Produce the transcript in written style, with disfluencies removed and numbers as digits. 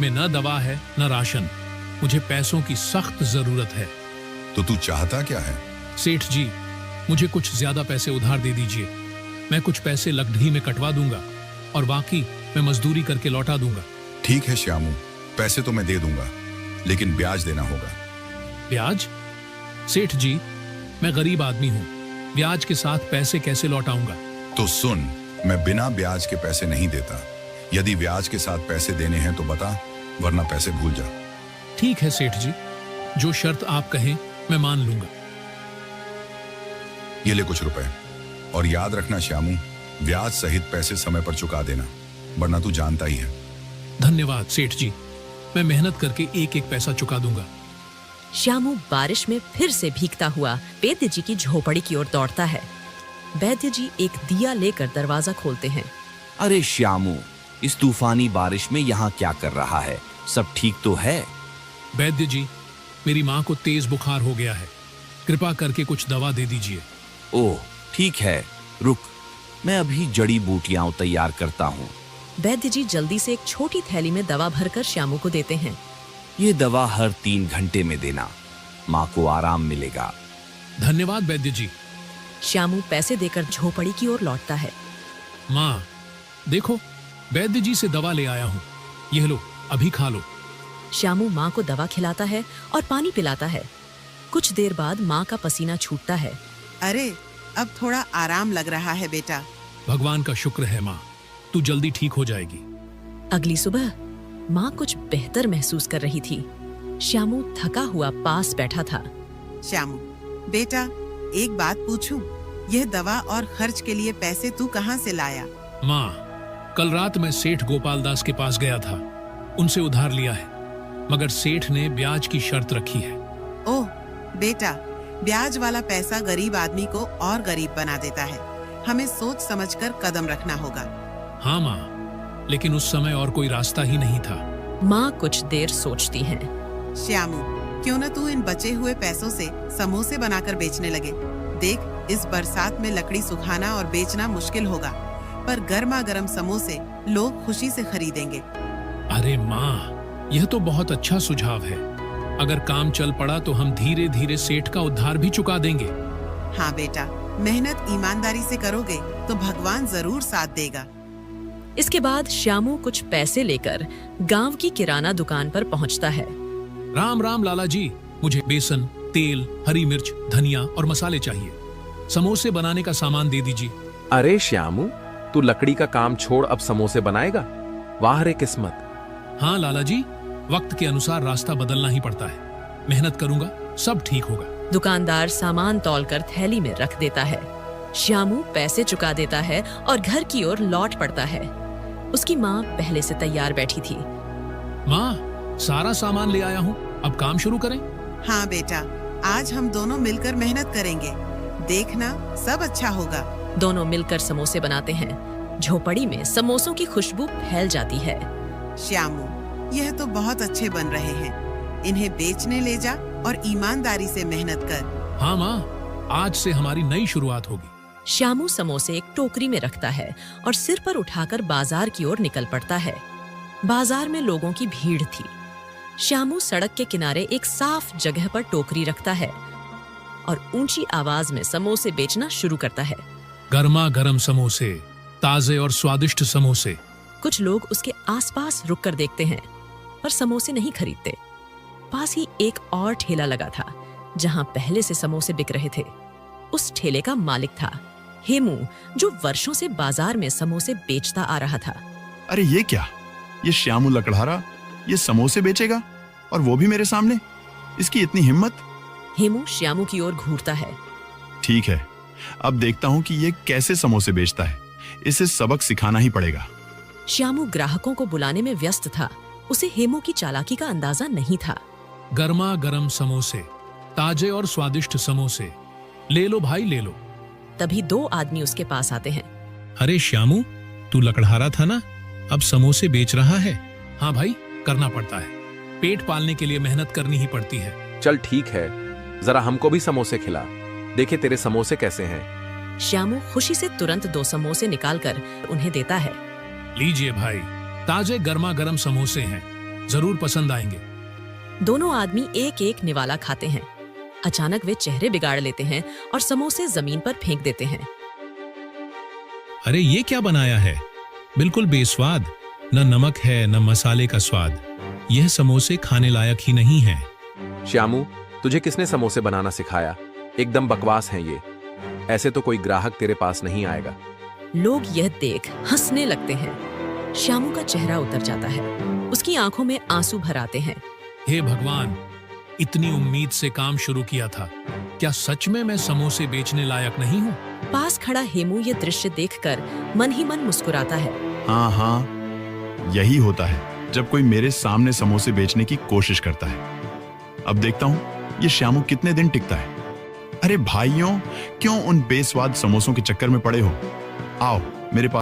में न दवा है न राशन। मुझे पैसों की सख्त जरूरत है। तो तू चाहता क्या है? सेठ जी, मुझे कुछ ज्यादा पैसे उधार दे दीजिए। मैं कुछ पैसे लकड़ी में कटवा दूंगा और बाकी मैं मजदूरी करके लौटा दूंगा। ठीक है श्यामू, पैसे तो मैं दे दूंगा, लेकिन ब्याज देना होगा। ब्याज? सेठ जी, मैं गरीब आदमी हूँ, ब्याज के साथ पैसे कैसे लौटाऊंगा? तो सुन, मैं बिना ब्याज के पैसे नहीं देता। यदि ब्याज के साथ पैसे देने हैं तो बता, वरना पैसे भूल जा। ठीक है सेठ जी, जो शर्त आप कहें मैं मान लूंगा। ये ले कुछ रुपए, और याद रखना श्यामू, ब्याज सहित पैसे समय पर चुका देना, वरना तू जानता ही है। धन्यवाद सेठ जी, मैं मेहनत करके एक एक पैसा चुका दूंगा। श्यामू बारिश में फिर से भीगता हुआ वैद्य जी की झोपड़ी की ओर दौड़ता है। वैद्य जी एक दिया लेकर दरवाजा खोलते हैं। अरे श्यामू, इस तूफानी बारिश में यहाँ क्या कर रहा है? सब ठीक तो है? वैद्य जी, मेरी माँ को तेज बुखार हो गया है, कृपा करके कुछ दवा दे दीजिए। ओह ठीक है, रुक, मैं अभी जड़ी बूटियां तैयार करता हूँ। वैद्य जी जल्दी से एक छोटी थैली में दवा भरकर श्यामू को देते हैं। ये दवा हर 3 घंटे में देना, माँ को आराम मिलेगा। धन्यवाद वैद्य जी। श्यामू पैसे देकर झोपड़ी की ओर लौटता है। माँ देखो, वैद्य जी से दवा ले आया हूँ, यह लो, अभी खा लो। श्यामू माँ को दवा खिलाता है और पानी पिलाता है। कुछ देर बाद माँ का पसीना छूटता है। अरे, अब थोड़ा आराम लग रहा है बेटा। भगवान का शुक्र है माँ, तू जल्दी ठीक हो जाएगी। अगली सुबह माँ कुछ बेहतर महसूस कर रही थी। श्यामू थका हुआ पास बैठा था। श्यामू बेटा, एक बात पूछूं? यह दवा और खर्च के लिए पैसे तू कहाँ से लाया? माँ, कल रात मैं सेठ गोपाल दास के पास गया था, उनसे उधार लिया है, मगर सेठ ने ब्याज की शर्त रखी है। ओह बेटा, ब्याज वाला पैसा गरीब आदमी को और गरीब बना देता है। हमें सोच समझकर कदम रखना होगा। हाँ माँ, लेकिन उस समय और कोई रास्ता ही नहीं था। माँ कुछ देर सोचती हैं। श्यामू, क्यों न तू इन बचे हुए पैसों से समोसे बनाकर बेचने लगे। देख, इस बरसात में लकड़ी सुखाना और बेचना मुश्किल होगा, पर गर्मा गर्म समोसे लोग खुशी से खरीदेंगे। अरे माँ, यह तो बहुत अच्छा सुझाव है। अगर काम चल पड़ा तो हम धीरे धीरे सेठ का उधार भी चुका देंगे। हाँ बेटा, मेहनत ईमानदारी से करोगे तो भगवान जरूर साथ देगा। इसके बाद श्यामू कुछ पैसे लेकर गांव की किराना दुकान पर पहुंचता है। राम राम लाला जी, मुझे बेसन, तेल, हरी मिर्च, धनिया और मसाले चाहिए। समोसे बनाने का सामान दे दीजिए। अरे श्यामू, तू लकड़ी का काम छोड़ अब समोसे बनाएगा? वाह रे किस्मत। हाँ लाला जी, वक्त के अनुसार रास्ता बदलना ही पड़ता है। मेहनत करूंगा, सब ठीक होगा। दुकानदार सामान तौलकर थैली में रख देता है। श्यामू पैसे चुका देता है और घर की ओर लौट पड़ता है। उसकी माँ पहले से तैयार बैठी थी। माँ, सारा सामान ले आया हूँ, अब काम शुरू करें। हाँ बेटा, आज हम दोनों मिलकर मेहनत करेंगे। देखना, सब अच्छा होगा। दोनों मिलकर समोसे बनाते हैं। झोपड़ी में समोसों की खुशबू फैल जाती है। श्यामू, यह तो बहुत अच्छे बन रहे हैं। इन्हें बेचने ले जा और ईमानदारी से मेहनत कर। हाँ माँ, आज से हमारी नई शुरुआत होगी। श्यामू समोसे एक टोकरी में रखता है और सिर पर उठाकर बाजार की ओर निकल पड़ता है। बाजार में लोगों की भीड़ थी। श्यामू सड़क के किनारे एक साफ जगह पर टोकरी रखता है और ऊंची आवाज में समोसे बेचना शुरू करता है। गर्मा गर्म समोसे, ताजे और स्वादिष्ट समोसे। कुछ लोग उसके आसपास रुककर देखते हैं, पर समोसे नहीं खरीदते। पास ही एक और ठेला लगा था, जहां पहले से समोसे बिक रहे थे। उस ठेले का मालिक था हेमू, जो वर्षों से बाजार में समोसे बेचता आ रहा था। अरे ये क्या? ये श्यामू लकड़हारा ये समोसे बेचेगा, और वो भी मेरे सामने? इसकी इतनी हिम्मत! हेमू श्यामू की ओर घूरता है। ठीक है, अब देखता हूँ कि ये कैसे समोसे बेचता है। इसे सबक सिखाना ही पड़ेगा। श्यामू ग्राहकों को बुलाने में व्यस्त था। उसे हेमू की चालाकी का अंदाजा नहीं था। गर्मा गर्म समोसे, ताजे और स्वादिष्ट समोसे, ले लो भाई ले लो। तभी 2 आदमी उसके पास आते हैं। अरे श्यामू, तू लकड़हारा था ना, अब समोसे बेच रहा है? हाँ भाई, करना पड़ता है। पेट पालने के लिए मेहनत करनी ही पड़ती है। चल ठीक है, जरा हमको भी समोसे खिला, देखे तेरे समोसे कैसे हैं। श्यामू खुशी से तुरंत 2 समोसे निकालकर उन्हें देता है। लीजिए भाई, ताजे गर्मा गर्म समोसे हैं। जरूर पसंद आएंगे। दोनों आदमी एक एक निवाला खाते हैं। अचानक वे चेहरे बिगाड़ लेते हैं और समोसे जमीन पर फेंक देते हैं। अरे ये क्या बनाया है? बिल्कुल बेस्वाद, न नमक है न मसाले का स्वाद। यह समोसे खाने लायक ही नहीं है। श्यामू, तुझे किसने समोसे बनाना सिखाया? एकदम बकवास हैं ये। ऐसे तो कोई ग्राहक तेरे पास नहीं आएगा। लोग यह देख हंसने लगते हैं। श्यामू का चेहरा उतर जाता है। उसकी आंखों में आंसू भर आते हैं। हे भगवान, इतनी उम्मीद से काम शुरू किया था, क्या सच में मैं समोसे बेचने लायक नहीं हूँ? पास खड़ा हेमू ये दृश्य देखकर मन ही मन मुस्कुराता है। हाँ हाँ, यही होता है जब कोई मेरे सामने समोसे बेचने की कोशिश करता है। अब देखता हूँ ये श्यामू कितने दिन टिकता है। अरे भाइयों, क्यों उन बेस्वाद समोसों के चक्कर में पड़े हो? आओ मेरे पास।